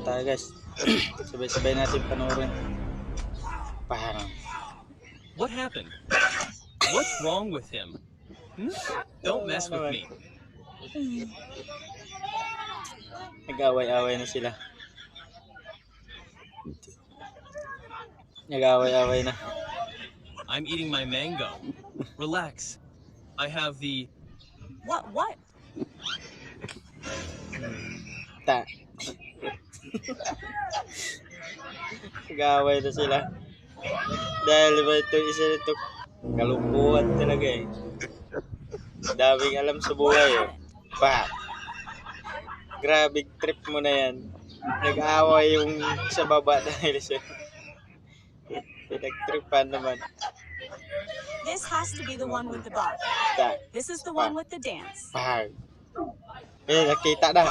tayo guys. Sabay-sabay natin panoorin. Parang. What happened? What's wrong with him? Don't mess with me. Nag-away-away na sila. Nag-away-away na. I'm eating my mango. Relax. I have the... What? Ta. Nag-away na sila. Dahil ba ito isa nito kalungkuhan talaga eh. Daming alam sa buhay eh. Pa. Grabe trip mo na yan. Nag-away yung sa baba dahil sa pinag-tripan naman. This has to be the one with the bob. Ta. This is the one with the dance. Pa. Eh, nakita na.